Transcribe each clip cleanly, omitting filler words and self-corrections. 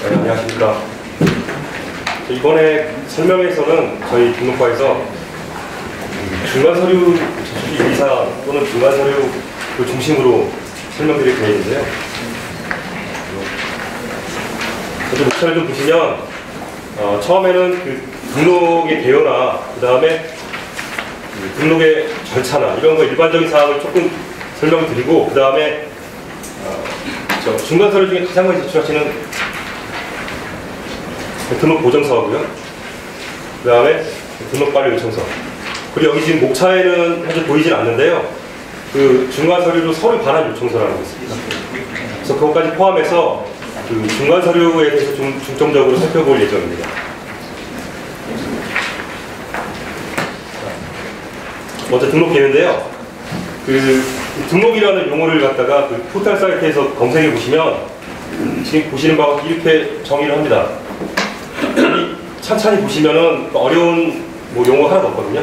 네, 안녕하십니까. 이번에 설명회에서는 저희 등록과에서 중간 서류 제출 유의사항 또는 중간 서류 중심으로 설명드릴 계획인데요. 먼저 목차를 좀 보시면 처음에는 그 등록의 개요나 그 다음에 등록의 절차나 이런 거 일반적인 사항을 조금 설명드리고 그 다음에 중간 서류 중에 가장 많이 제출하시는 등록 보정서고요. 그 다음에 등록 관리 요청서. 그리고 여기 지금 목차에는 현재 보이진 않는데요. 그 중간 서류로 서류 반환 요청서라는 게 있습니다. 그래서 그것까지 포함해서 그 중간 서류에 대해서 좀 중점적으로 살펴볼 예정입니다. 먼저 등록기인데요. 그 등록이라는 용어를 갖다가 그 포털 사이트에서 검색해 보시면 지금 보시는 바와 같이 이렇게 정의를 합니다. 찬찬히 보시면은 어려운 용어 하나도 없거든요.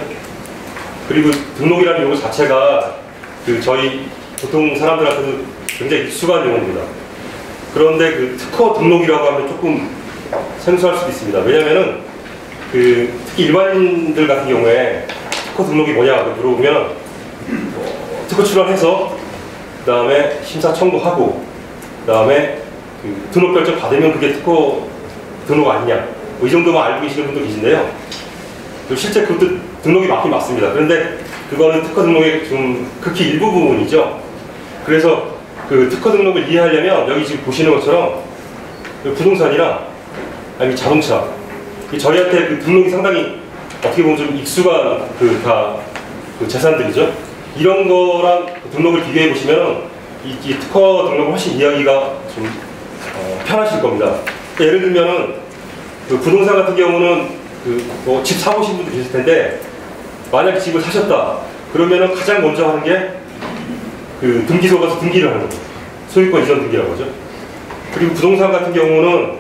그리고 등록이라는 용어 자체가 그 저희 보통 사람들한테도 굉장히 익숙한 용어입니다. 그런데 그 특허 등록이라고 하면 조금 생소할 수도 있습니다. 왜냐면은 그 특히 일반인들 같은 경우에 특허 등록이 뭐냐고 물어보면 특허 출원해서 그 다음에 심사 청구하고 그 다음에 그 등록 결정 받으면 그게 특허 등록 아니냐 이 정도만 알고 계시는 분도 계신데요. 실제 그것도 등록이 맞긴 맞습니다. 그런데 그거는 특허 등록의 좀 극히 일부분이죠. 그래서 그 특허 등록을 이해하려면 여기 지금 보시는 것처럼 부동산이나 아니면 자동차 저희한테 그 등록이 상당히 어떻게 보면 좀 익숙한 그 재산들이죠. 이런 거랑 등록을 비교해 보시면 이 특허 등록을 훨씬 이해하기가 좀 편하실 겁니다. 예를 들면은 그 부동산 같은 경우는 집 사보신 분도 계실 텐데 만약 집을 사셨다 그러면은 가장 먼저 하는 게 그 등기소 가서 등기를 하는 거죠. 소유권 이전 등기라고 하죠. 그리고 부동산 같은 경우는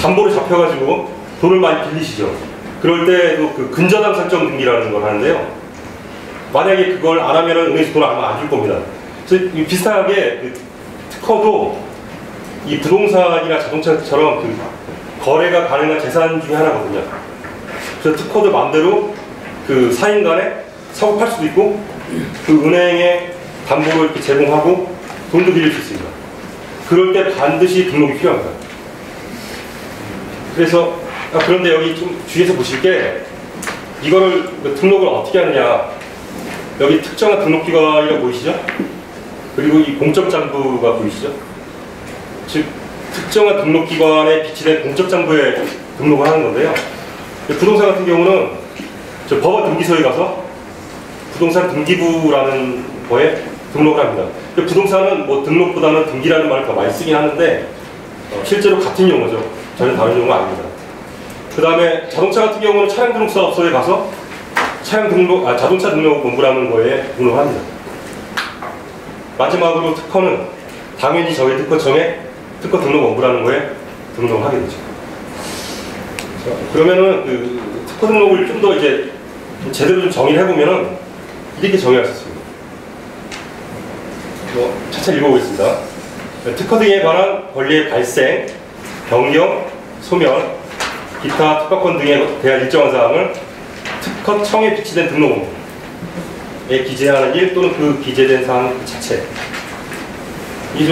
담보를 잡혀가지고 돈을 많이 빌리시죠. 그럴 때도 그 근저당 설정 등기라는 걸 하는데요. 만약에 그걸 안 하면은 은행에서 돈을 아마 안 줄 겁니다. 그래서 비슷하게 그 특허도 이 부동산이나 자동차처럼 그 거래가 가능한 재산 중에 하나거든요. 그래서 특허도 마음대로 그 사인 간에 사고 팔 수도 있고 그 은행에 담보를 이렇게 제공하고 돈도 빌릴 수 있습니다. 그럴 때 반드시 등록이 필요합니다. 그래서 그런데 여기 좀 주의해서 보실 게 이거를 등록을 어떻게 하느냐. 여기 특정한 등록기관이라고 보이시죠? 그리고 이 공적장부가 보이시죠? 즉 특정한 등록기관에 비치된 공적장부에 등록을 하는 건데요. 부동산 같은 경우는 저 법원 등기소에 가서 부동산 등기부라는 거에 등록을 합니다. 부동산은 등록보다는 등기라는 말을 더 많이 쓰긴 하는데 실제로 같은 용어죠. 전혀 다른 용어가 아닙니다. 그 다음에 자동차 같은 경우는 차량 등록사업소에 가서 자동차 등록 본부라는 거에 등록을 합니다. 마지막으로 특허는 당연히 저희 특허청에 특허 등록 본부라는 거에 등록을 하게 되죠. 자, 그러면은 그 특허 등록을 좀 더 이제 제대로 좀 정의를 해보면은 이렇게 정의할 수 있습니다. 차차 읽어보겠습니다. 특허 등에 관한 권리의 발생, 변경, 소멸, 기타 특허권 등에 대한 일정한 사항을 특허청에 비치된 등록에 기재하는 일 또는 그 기재된 사항 자체. 이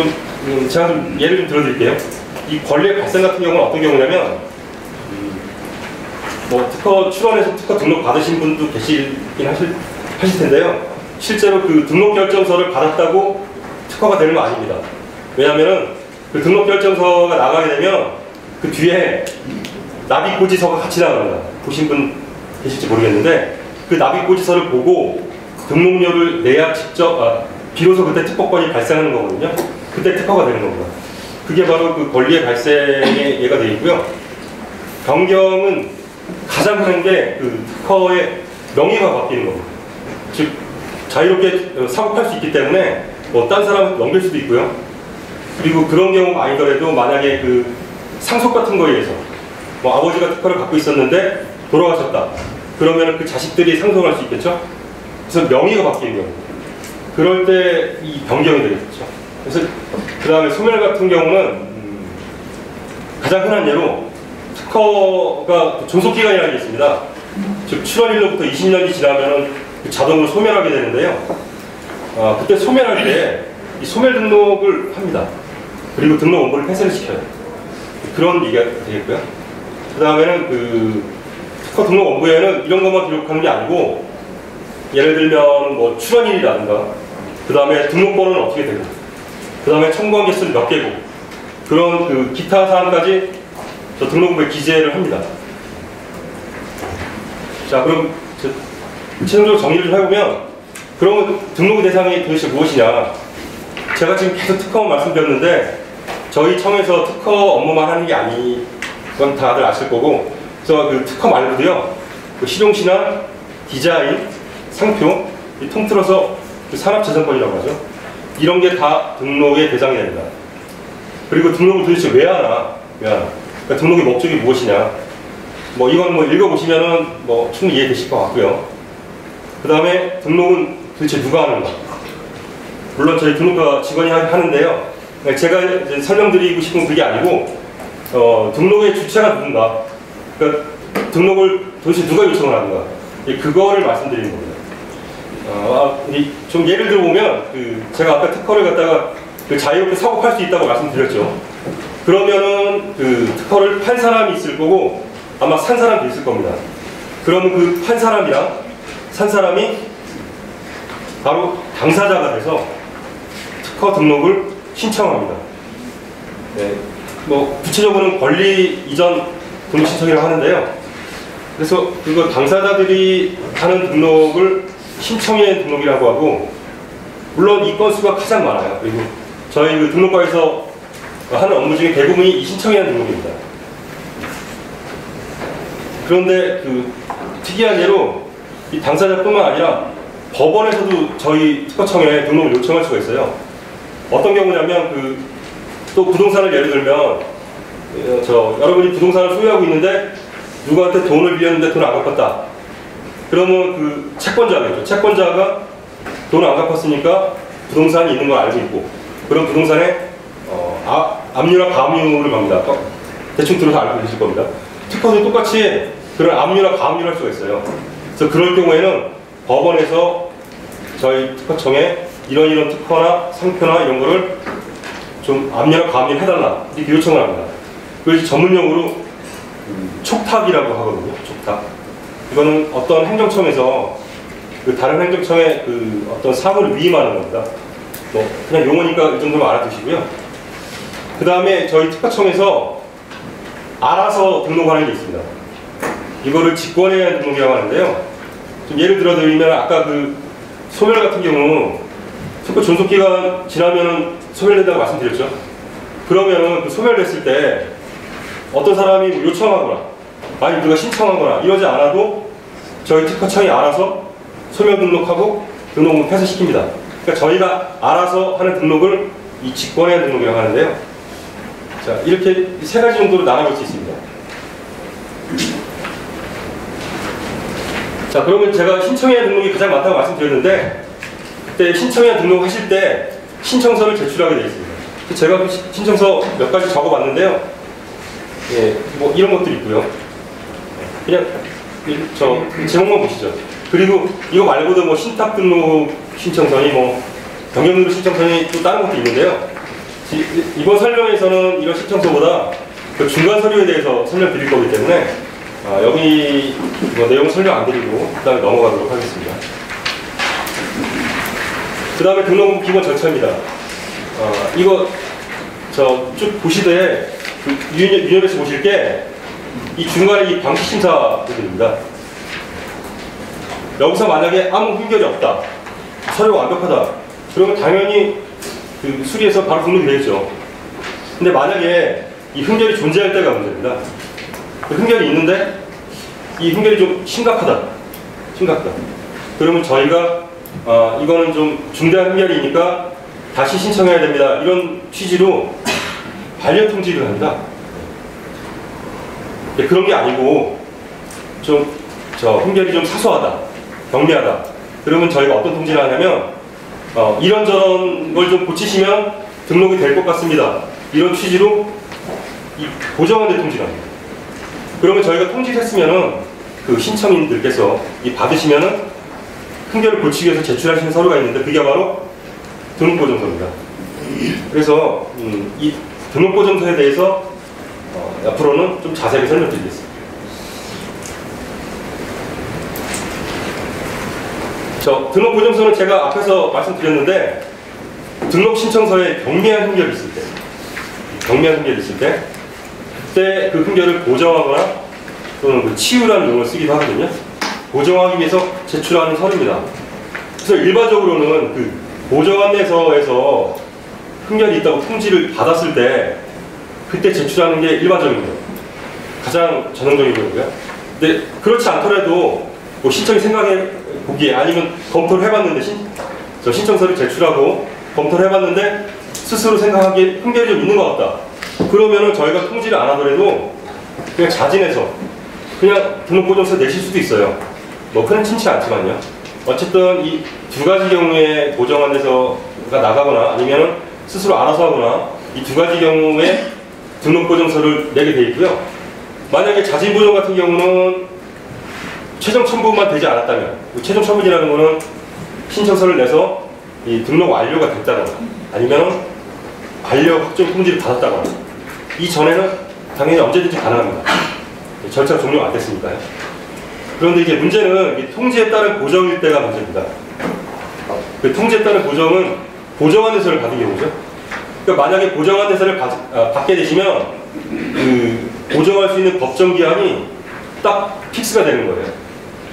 제가 좀 예를 좀 들어드릴게요. 이 권리의 발생 같은 경우는 어떤 경우냐면 특허 출원해서 특허 등록 받으신 분도 계시긴 하실 텐데요. 실제로 그 등록 결정서를 받았다고 특허가 되는 거 아닙니다. 왜냐하면은 그 등록 결정서가 나가게 되면 그 뒤에 납입고지서가 같이 나갑니다. 보신 분 계실지 모르겠는데 그 납입고지서를 보고 등록료를 내야 비로소 그때 특허권이 발생하는 거거든요. 그때 특허가 되는 겁니다. 그게 바로 그 권리의 발생에 얘가 되어 있고요. 변경은 가장 흔한 게 그 특허의 명의가 바뀌는 겁니다. 즉 자유롭게 사고 팔 수 있기 때문에 딴 사람한테 넘길 수도 있고요. 그리고 그런 경우가 아니더라도 만약에 그 상속 같은 거에 의해서 아버지가 특허를 갖고 있었는데 돌아가셨다. 그러면 그 자식들이 상속할 수 있겠죠. 그래서 명의가 바뀌는 경우. 그럴 때 이 변경이 되겠죠. 그래서 그 다음에 소멸 같은 경우는 가장 흔한 예로 특허가 존속기간이라는 게 있습니다. 즉 출원일로부터 20년이 지나면 자동으로 소멸하게 되는데요. 그때 소멸할 때 이 소멸 등록을 합니다. 그리고 등록 원본을 폐쇄를 시켜요. 그런 얘기가 되겠고요. 그 다음에는 그 특허 등록 원부에는 이런 것만 기록하는 게 아니고, 예를 들면 뭐 출원일이라든가, 그 다음에 등록번호는 어떻게 되고, 그 다음에 청구한 개수는 몇 개고, 그런 그 기타 사항까지 저 등록부에 기재를 합니다. 자, 그럼 최종적으로 정리를 좀 해보면, 그러면 등록 대상이 도대체 무엇이냐? 제가 지금 계속 특허만 말씀드렸는데, 저희 청에서 특허 업무만 하는 게 아니, 그건 다들 아실 거고, 그래서 그 특허 말고도요, 그 실용신안, 디자인, 상표, 통틀어서 그 산업재산권이라고 하죠. 이런 게 다 등록의 대상이 됩니다. 그리고 등록을 도대체 왜 하나? 그러니까 등록의 목적이 무엇이냐? 뭐 이건 뭐 읽어보시면은 뭐 충분히 이해되실 것 같고요. 그 다음에 등록은 도대체 누가 하는가? 물론 저희 등록과 직원이 하는데요. 제가 이제 설명드리고 싶은 그게 아니고, 등록의 주체가 누군가, 그러니까 등록을 도대체 누가 요청을 하는가, 그거를 말씀드리는 겁니다. 좀 예를 들어보면, 제가 아까 특허를 갖다가 자유롭게 사고 팔 수 있다고 말씀드렸죠. 그러면은 그 특허를 판 사람이 있을 거고, 아마 산 사람도 있을 겁니다. 그러면 그 판 사람이랑 산 사람이 바로 당사자가 돼서 특허 등록을 신청합니다. 네, 뭐 구체적으로는 권리 이전 등록 신청이라고 하는데요. 그래서 그거 당사자들이 하는 등록을 신청인 등록이라고 하고, 물론 이 건수가 가장 많아요. 그리고 저희 그 등록과에서 하는 업무 중에 대부분이 이 신청인 등록입니다. 그런데 그 특이한 예로 이 당사자뿐만 아니라 법원에서도 저희 특허청에 등록을 요청할 수가 있어요. 어떤 경우냐면 또 부동산을 예를 들면 여러분이 부동산을 소유하고 있는데 누구한테 돈을 빌렸는데 돈을 안 갚았다. 그러면 그 채권자겠죠. 채권자가 돈을 안 갚았으니까 부동산이 있는 걸 알고 있고, 그럼 부동산에 압류나 가압류를 갑니다. 대충 들어서 알고 계실 겁니다. 특허도 똑같이 그런 압류나 가압류를 할 수가 있어요. 그래서 그럴 경우에는 법원에서 저희 특허청에 이런 특허나 상표나 이런 거를 좀 압류나 가압류를 해달라, 이렇게 요청을 합니다. 그래서 전문용어로 촉탁이라고 하거든요. 촉탁. 이거는 어떤 행정청에서 다른 행정청에 어떤 사무를 위임하는 겁니다. 뭐 그냥 용어니까 이 정도만 알아두시고요. 그 다음에 저희 특허청에서 알아서 등록하는 게 있습니다. 이거를 직권에 의한 등록이라고 하는데요. 좀 예를 들어 드리면, 아까 소멸 같은 경우 특허 존속기간 지나면은 소멸된다고 말씀드렸죠. 그러면은 소멸됐을 때 어떤 사람이 요청하거나 아니 누가 신청하거나 이러지 않아도 저희 특허청이 알아서 소멸 등록하고 등록을 폐쇄시킵니다. 그러니까 저희가 알아서 하는 등록을 이 직권의 등록이라고 하는데요. 자, 이렇게 세 가지 정도로 나눠볼 수 있습니다. 자, 그러면 제가 신청의 등록이 가장 많다고 말씀드렸는데, 그때 신청의 등록하실 때 신청서를 제출하게 되어 있습니다. 제가 그 신청서 몇 가지 적어봤는데요. 예, 뭐 이런 것들이 있고요. 그냥 제목만 보시죠. 그리고 이거 말고도 뭐 신탁 등록 신청서니 뭐 경영 등록 신청서니 또 다른 것도 있는데요. 이번 설명에서는 이런 신청서보다 그 중간 서류에 대해서 설명드릴 거기 때문에 여기 뭐 내용 설명 안 드리고 그 다음에 넘어가도록 하겠습니다. 그 다음에 등록은 기본 절차입니다. 이거 쭉 보시되 유념해서 보실 게 이 중간에 이 방식심사들입니다. 여기서 만약에 아무 흠결이 없다, 서류가 완벽하다, 그러면 당연히 수리해서 바로 등록이 되겠죠. 근데 만약에 이 흠결이 존재할 때가 문제입니다. 흠결이 있는데 이 흠결이 좀 심각하다. 그러면 저희가 이거는 좀 중대한 흠결이니까 다시 신청해야 됩니다. 이런 취지로 반려 통지를 합니다. 그런 게 아니고 흠결이 좀 사소하다, 경미하다. 그러면 저희가 어떤 통지를 하냐면 이런저런 걸 좀 고치시면 등록이 될 것 같습니다. 이런 취지로 이 보정한 데 통지합니다. 그러면 저희가 통지를 했으면은 그 신청인들께서 이 받으시면은 흠결을 고치기 위해서 제출하시는 서류가 있는데 그게 바로 등록보정서입니다. 그래서 이 등록보정서에 대해서 앞으로는 좀 자세히 설명드리겠습니다. 등록보정서는 제가 앞에서 말씀드렸는데 등록신청서에 경미한 흠결이 있을 때 그때 그 흠결을 보정하거나 또는 그 치유라는 용어를 쓰기도 하거든요. 보정하기 위해서 제출하는 서류입니다. 그래서 일반적으로는 그 보정안내서에서 흠결이 있다고 통지를 받았을 때 그때 제출하는 게 일반적입니다. 가장 전형적인 거고요. 근데 그렇지 않더라도 뭐 신청이 생각해 보기에 아니면 검토를 해봤는데 신청서를 제출하고 검토를 해봤는데 스스로 생각하기에 흠결이 좀 있는 것 같다. 그러면은 저희가 통지를 안 하더라도 그냥 자진해서 그냥 등록보정서 내실 수도 있어요. 뭐 큰 친치 않지만요. 어쨌든 이 두 가지 경우에 보정안내서가 나가거나 아니면은 스스로 알아서 하거나 이 두 가지 경우에 등록보정서를 내게 돼 있고요. 만약에 자진보정 같은 경우는 최종 첨부만 되지 않았다면, 최종 첨부이라는 거는 신청서를 내서 이 등록 완료가 됐다거나 아니면 완료 확정 통지를 받았다거나 이 전에는 당연히 언제든지 가능합니다. 절차가 종료가 안 됐으니까요. 그런데 이제 문제는 이 통지에 따른 보정일 때가 문제입니다. 그 통지에 따른 보정은 보정안내서를 받은 경우죠. 그러니까 만약에 보정안내서를 받게 되시면 그 보정할 수 있는 법정 기한이 딱 픽스가 되는 거예요.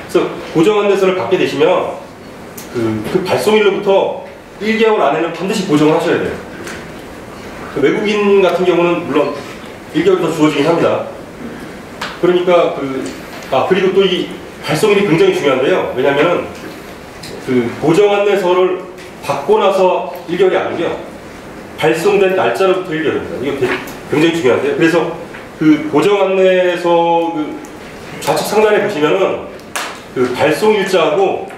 그래서 보정안내서를 받게 되시면 그 발송일로부터 1개월 안에는 반드시 보정을 하셔야 돼요. 그 외국인 같은 경우는 물론 1개월 더 주어지긴 합니다. 그러니까 그리고 또 이 발송일이 굉장히 중요한데요. 왜냐면은 그 보정안내서를 받고 나서 1개월이 아니고요. 발송된 날짜로부터 1개월입니다. 이거 굉장히 중요한데요. 그래서 그 보정안내서 그 좌측 상단에 보시면은 그 발송일자하고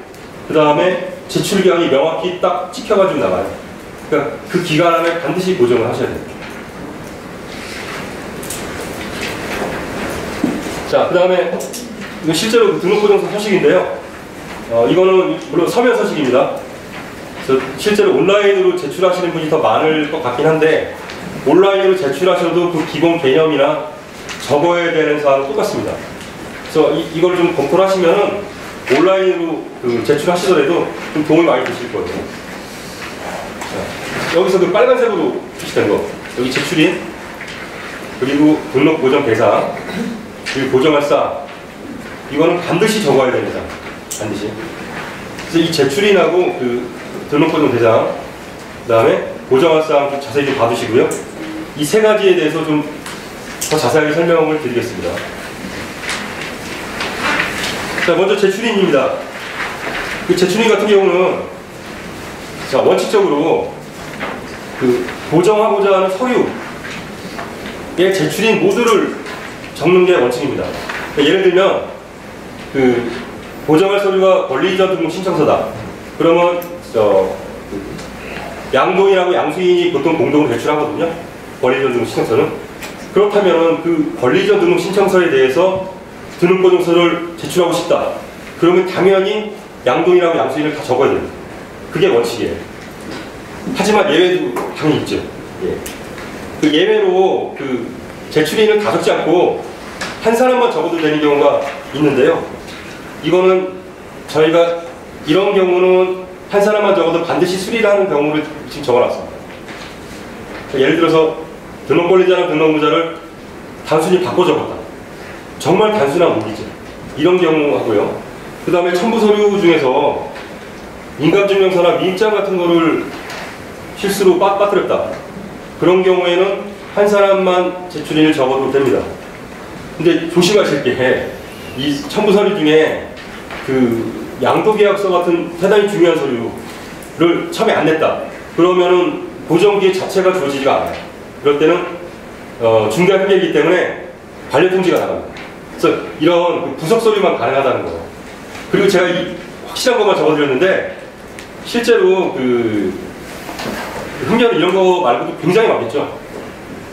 그 다음에 제출기한이 명확히 딱 찍혀가지고 나가요. 그러니까 그 기간 안에 반드시 보정을 하셔야 됩니다. 자, 그 다음에 실제로 그 등록보정서 서식인데요. 이거는 물론 서면 서식입니다. 그래서 실제로 온라인으로 제출하시는 분이 더 많을 것 같긴 한데 온라인으로 제출하셔도 그 기본 개념이나 적어야 되는 사항은 똑같습니다. 그래서 이걸 좀 검토를 하시면은 온라인으로 제출하시더라도 좀 도움이 많이 되실 거예요. 자, 여기서 그 빨간색으로 표시된 거, 여기 제출인, 그리고 등록 보정 대상, 그리고 보정할 사항, 이거는 반드시 적어야 됩니다. 반드시. 그래서 이 제출인하고 그 등록 보정 대상, 그 다음에 보정할 사항 좀 자세히 좀 봐두시고요. 이 세 가지에 대해서 좀 더 자세하게 설명을 드리겠습니다. 자, 먼저 제출인입니다. 그 제출인 같은 경우는 자, 원칙적으로 그 보정하고자 하는 서류의 제출인 모두를 적는 게 원칙입니다. 그러니까 예를 들면 그 보정할 서류가 권리이전 등록 신청서다. 그러면 양도인하고 양수인이 보통 공동으로 제출하거든요. 권리이전 등록 신청서는. 그렇다면 그 권리이전 등록 신청서에 대해서 등록보정서를 제출하고 싶다. 그러면 당연히 양도인하고 양수인을 다 적어야 됩니다. 그게 원칙이에요. 하지만 예외도 당연히 있죠. 예. 그 예외로 그 제출인을 다 적지 않고 한 사람만 적어도 되는 경우가 있는데요. 이거는 저희가 이런 경우는 한 사람만 적어도 반드시 수리를 하는 경우를 지금 적어놨습니다. 예를 들어서 등록권리자랑 등록무자를 단순히 바꿔 적었다. 정말 단순한 무기죠. 이런 경우 하고요. 그 다음에 첨부 서류 중에서 인감증명서나 미입장 같은 거를 실수로 빠뜨렸다. 그런 경우에는 한 사람만 제출인을 적어도 됩니다. 근데 조심하실 게 이 첨부 서류 중에 그 양도계약서 같은 대단히 중요한 서류를 처음에 안 냈다. 그러면은 보정기획 자체가 주어지지가 않아요. 그럴 때는 중대한 흠결이기 때문에 반려 통지가 나갑니다. 그래서 이런 그 부속 서류만 가능하다는 거예요. 그리고 제가 이 확실한 것만 적어드렸는데 실제로 그 흠결은 이런 거 말고도 굉장히 많겠죠.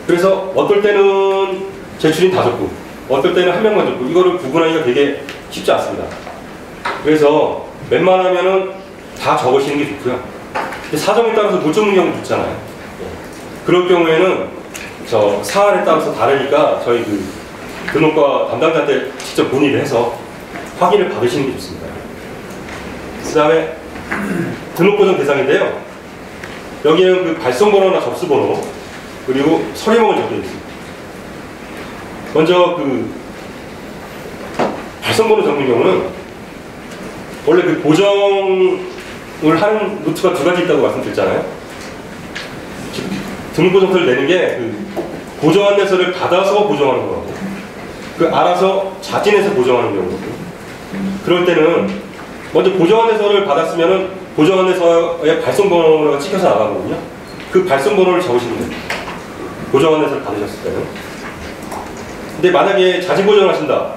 그래서 어떨 때는 제출인 다 적고 어떨 때는 한 명만 적고 이거를 구분하기가 되게 쉽지 않습니다. 그래서 웬만하면은 다 적으시는 게 좋고요. 근데 사정에 따라서 못 적는 경우도 있잖아요. 그럴 경우에는 저 사안에 따라서 다르니까 저희 그 등록과 담당자한테 직접 문의를 해서 확인을 받으시는 게 좋습니다. 그 다음에 등록보정 대상인데요. 여기는 그 발송번호나 접수번호 그리고 서류명을 적혀 있습니다. 먼저 그 발송번호 적는 경우는 원래 그 보정을 하는 루트가 두 가지 있다고 말씀드렸잖아요. 등록보정서를 내는 게 그 보정안내서를 받아서 보정하는 거고 그 알아서 자진해서 보정하는 경우거든요. 그럴 때는 먼저 보정안내서를 받았으면은 보정안내서에 발송번호가 찍혀서 나가거든요. 그 발송번호를 적으시면 됩니다. 보정안내서를 받으셨을 때는. 근데 만약에 자진 보정을 하신다.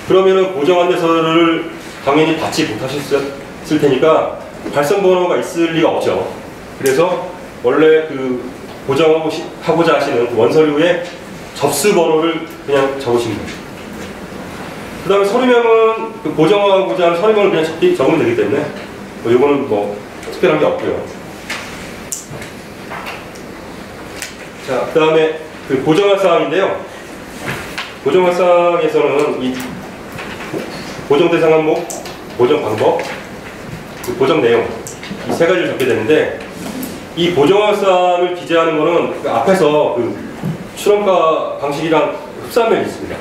그러면은 보정안내서를 당연히 받지 못하셨을 테니까 발송번호가 있을 리가 없죠. 그래서 원래 그 보정하고자 하시는 그 원서류에 접수번호를 그냥 적으시면 됩니다. 그 다음에 서류명은 그 보정하고자 하는 서류명을 그냥 적으면 되기 때문에 요거는 뭐 특별한 게 없고요. 자, 그 다음에 그 보정할 사항인데요. 보정할 사항에서는 이 보정 대상 항목, 보정 방법, 그 보정 내용 이 세 가지를 적게 되는데 이 보정할 사항을 기재하는 거는 그 앞에서 그 출원가 방식이랑 흡사한 면이 있습니다.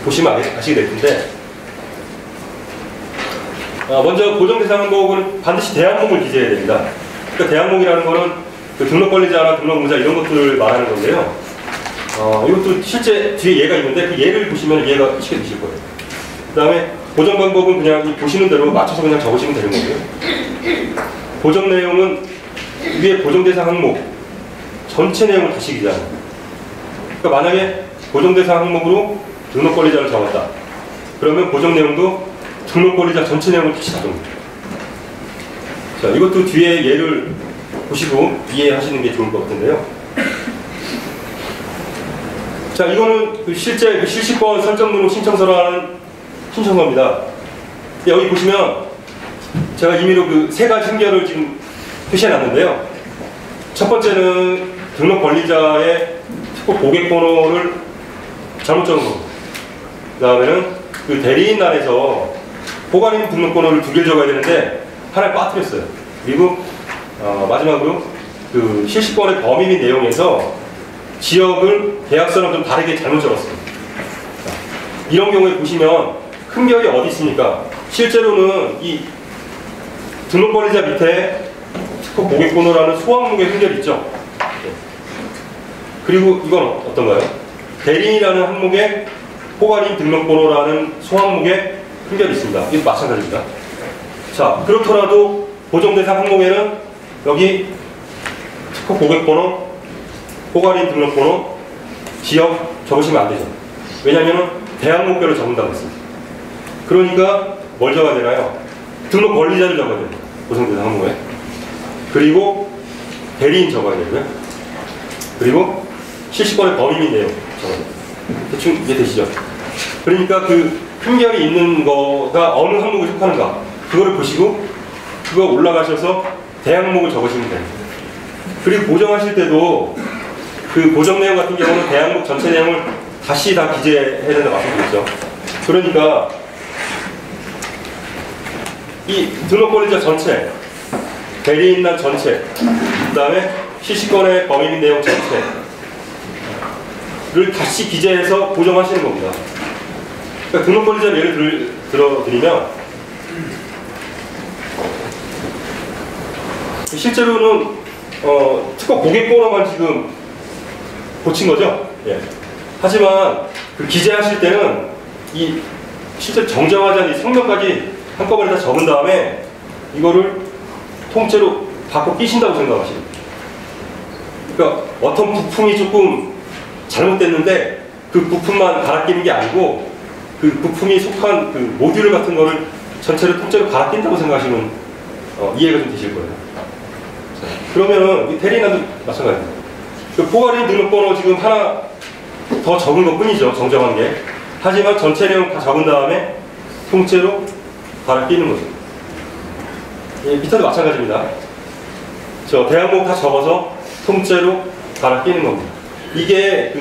보시면 아시게 될 텐데 먼저 보정 대상 항목은 반드시 대항목을 기재해야 됩니다. 그러니까 대항목이라는 거는 그 등록 관리자나 등록무자 이런 것들을 말하는 건데요. 이것도 실제 뒤에 예가 있는데 그 예를 보시면 이해가 쉽게 되실 거예요. 그 다음에 보정 방법은 그냥 이 보시는 대로 맞춰서 그냥 적으시면 되는 거고요. 보정 내용은 위에 보정 대상 항목 전체 내용을 다시 기재하는 거예요. 그러니까 만약에 보정 대상 항목으로 등록 관리자를 적었다. 그러면 보정 내용도 등록 관리자 전체 내용을 다시 적습니다. 자, 이것도 뒤에 예를 보시고 이해하시는 게 좋을 것 같은데요. 자, 이거는 그 실제 그 실시권 설정 등록 신청서라는 신청서입니다. 여기 보시면 제가 임의로 그 세 가지 hin결을 지금 표시해 놨는데요. 첫 번째는 등록 관리자의 특허 고객 번호를 잘못 적은 겁니다. 그 다음에는 그 대리인란에서 포괄인 등록번호를 두 개를 적어야 되는데 하나를 빠뜨렸어요. 그리고 마지막으로 그 실시권의 범위 및 내용에서 지역을 계약서랑 좀 다르게 잘못 적었습니다. 자, 이런 경우에 보시면 흠결이 어디 있습니까? 실제로는 이 등록관리자 밑에 특허 고객번호라는 소항목의 흠결이 있죠. 네. 그리고 이건 어떤가요? 대리인이라는 항목에 포괄인 등록번호라는 소항목에 흠결이 있습니다. 이것도 마찬가지입니다. 자, 그렇더라도 보정대상 항목에는 여기 특허 고객번호, 포괄인 등록번호, 지역 적으시면 안 되죠. 왜냐하면 대항목별로 적는다고 했습니다. 그러니까 뭘 적어야 되나요? 등록 권리자를 적어야 됩니다. 보정대상 항목에. 그리고 대리인 적어야 되고요. 그리고 실시권의 범위 및 내용 적어야 됩니다. 대충 이해되시죠? 그러니까 그 흠결이 있는 거가 어느 항목에 속하는가 그거를 보시고 그거 올라가셔서 대항목을 적으시면 됩니다. 그리고 보정하실 때도 그 보정 내용 같은 경우는 대항목 전체 내용을 다시 다 기재해야 된다고 말씀드렸죠. 그러니까 이 등록권리자 전체, 대리인란 전체, 그 다음에 실시권의 범위 및 내용 전체를 다시 기재해서 보정하시는 겁니다. 그러니까 등록권리자 예를 들어드리면 실제로는 특허 고객번호만 지금 고친 거죠. 예. 하지만 그 기재하실 때는 이 실제 정정하지 않은 성명까지 한꺼번에 다 적은 다음에 이거를 통째로 바꿔 끼신다고 생각하시면 돼요. 그러니까 어떤 부품이 조금 잘못됐는데 그 부품만 갈아 끼는 게 아니고 그 부품이 속한 그 모듈 같은 거를 전체를 통째로 갈아 낀다고 생각하시면 이해가 좀 되실 거예요. 자, 그러면은 이 대리인란도 마찬가지입니다. 그 포괄인 등록번호 지금 하나 더 적은 것 뿐이죠. 정정한 게. 하지만 전체 내용 다 적은 다음에 통째로 발을 끼는 거죠. 예, 밑에도 마찬가지입니다. 저 대항목 다 적어서 통째로 발을 끼는 겁니다. 이게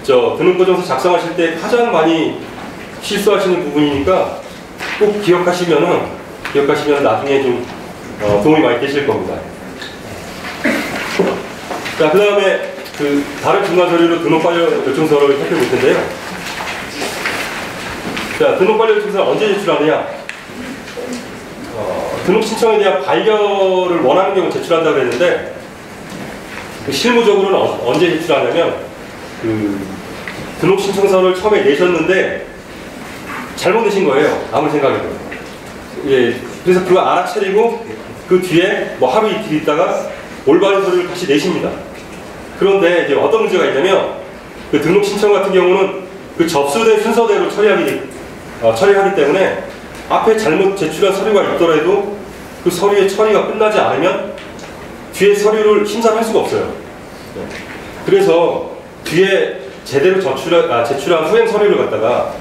등록보정서 작성하실 때 가장 많이 실수하시는 부분이니까 꼭 기억하시면 나중에 좀 도움이 많이 되실 겁니다. 자, 그 다음에 다른 중간 서류로 등록관련 요청서를 살펴볼 텐데요. 자, 등록관련 요청서를 언제 제출하느냐? 등록 신청에 대한 반려를 원하는 경우 제출한다고 했는데, 실무적으로는 언제 제출하냐면, 등록 신청서를 처음에 내셨는데, 잘못 내신 거예요. 아무리 생각해도. 예, 그래서 그거 알아차리고, 그 뒤에 뭐 하루 이틀 있다가 올바른 서류를 다시 내십니다. 그런데 이제 어떤 문제가 있냐면, 그 등록 신청 같은 경우는 그 접수된 순서대로 처리하기 때문에 앞에 잘못 제출한 서류가 있더라도 그 서류의 처리가 끝나지 않으면 뒤에 서류를 심사를 할 수가 없어요. 그래서 뒤에 제대로 제출한 후행 서류를 갖다가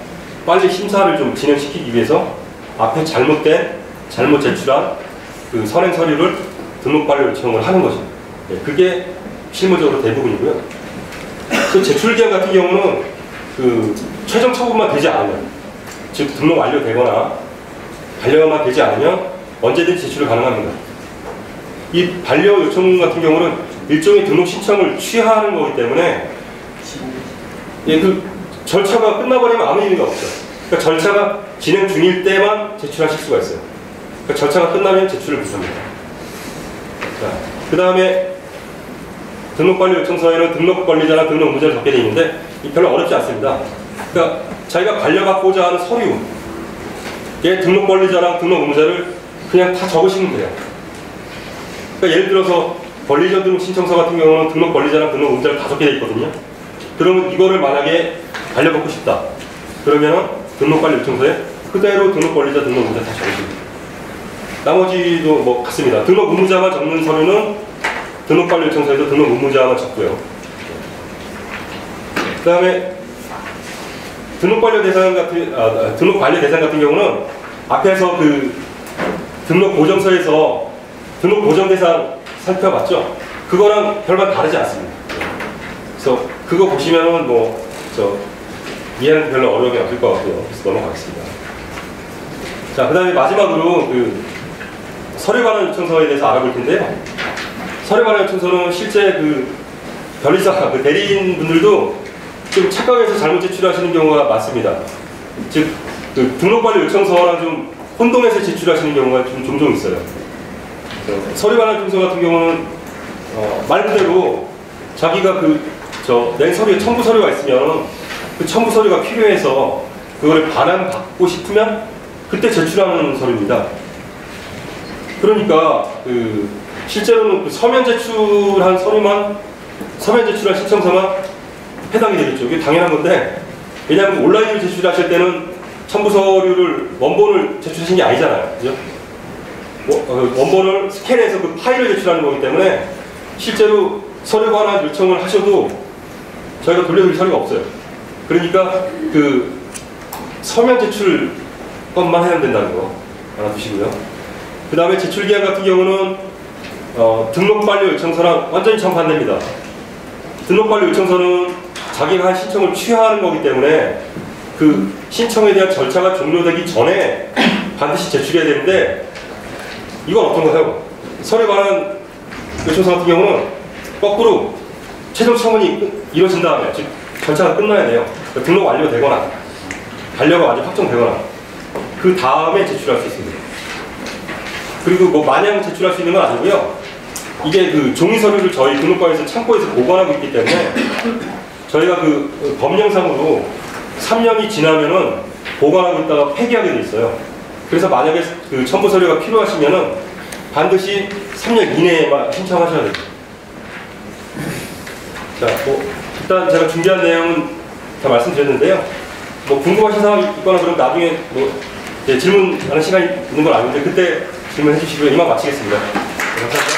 빨리 심사를 좀 진행시키기 위해서 앞에 잘못 제출한 그 선행 서류를 등록 반려 요청을 하는 거죠. 그게 실무적으로 대부분이고요. 그 제출 기한 같은 경우는 최종 처분만 되지 않으면, 즉 등록 완료되거나 반려만 되지 않으면 언제든지 제출이 가능합니다. 이 반려 요청 같은 경우는 일종의 등록 신청을 취하하는 거기 때문에 절차가 끝나버리면 아무 의미가 없죠. 그러니까 절차가 진행 중일 때만 제출하실 수가 있어요. 그러니까 절차가 끝나면 제출을 못합니다. 자, 그 다음에 등록관리 요청서에는 등록관리자나 등록의무자를 적게 되어 있는데 별로 어렵지 않습니다. 그러니까 자기가 반려받고자 하는 서류에 등록관리자랑 등록의무자를 그냥 다 적으시면 돼요. 그러니까 예를 들어서 권리자 등록 신청서 같은 경우는 등록관리자랑 등록의무자를 다 적게 되어 있거든요. 그러면 이거를 만약에 반려받고 싶다. 그러면 등록관리 요청서에 그대로 등록관리자 등록의무자 다 적으십니다. 나머지도 뭐 같습니다. 등록의무자만 적는 서류는 등록관리 요청서에서 등록의무자만 적고요. 그 다음에 등록관리 대상 같은 경우는 앞에서 등록 보정서에서 등록 보정 대상 살펴봤죠? 그거랑 별반 다르지 않습니다. 그래서 그거 보시면은 이해는 별로 어려움이 없을 것 같고요. 그래서 넘어가겠습니다. 자, 그 다음에 마지막으로 서류 반환 요청서에 대해서 알아볼 텐데요. 서류 반환 요청서는 실제 변리사, 대리인분들도 좀 착각해서 잘못 제출하시는 경우가 많습니다. 즉, 등록 반환 요청서랑 좀 혼동해서 제출하시는 경우가 좀 종종 있어요. 서류 반환 요청서 같은 경우는 말 그대로 자기가 낸 서류에 첨부 서류가 있으면 그 첨부 서류가 필요해서 그걸 반환받고 싶으면 그때 제출하는 서류입니다. 그러니까 실제로는 서면 제출한 신청서만 해당이 되겠죠. 이게 당연한 건데, 왜냐하면 온라인으로 제출하실 때는 첨부 서류를 원본을 제출하신 게 아니잖아요. 그죠? 원본을 스캔해서 그 파일을 제출하는 거기 때문에 실제로 서류 반환 요청을 하셔도 저희가 돌려드릴 서류가 없어요. 그러니까 서면 제출 것만 해당된다는 거 알아두시고요. 그 다음에 제출 기한 같은 경우는 등록 반려 요청서랑 완전히 정반대입니다. 등록 반려 요청서는 자기가 한 신청을 취하하는 거기 때문에 그 신청에 대한 절차가 종료되기 전에 반드시 제출해야 되는데, 이건 어떤가요? 서류 반환 요청서 같은 경우는 거꾸로 최종 처분이 이루어진 다음에, 즉 절차가 끝나야 돼요. 그러니까 등록 완료되거나 반려가 완전 확정되거나 그 다음에 제출할 수 있습니다. 그리고 마냥 제출할 수 있는 건 아니고요. 이게 종이 서류를 저희 등록과에서 창고에서 보관하고 있기 때문에 저희가 법령상으로 3년이 지나면은 보관하고 있다가 폐기하게 돼 있어요. 그래서 만약에 첨부 서류가 필요하시면은 반드시 3년 이내에만 신청하셔야 됩니다. 자, 일단 제가 준비한 내용은 다 말씀드렸는데요. 궁금하신 사항이 있거나 그러면 나중에 질문하는 시간이 있는 건 아닌데 그때 질문해 주시고요. 이만 마치겠습니다. 감사합니다.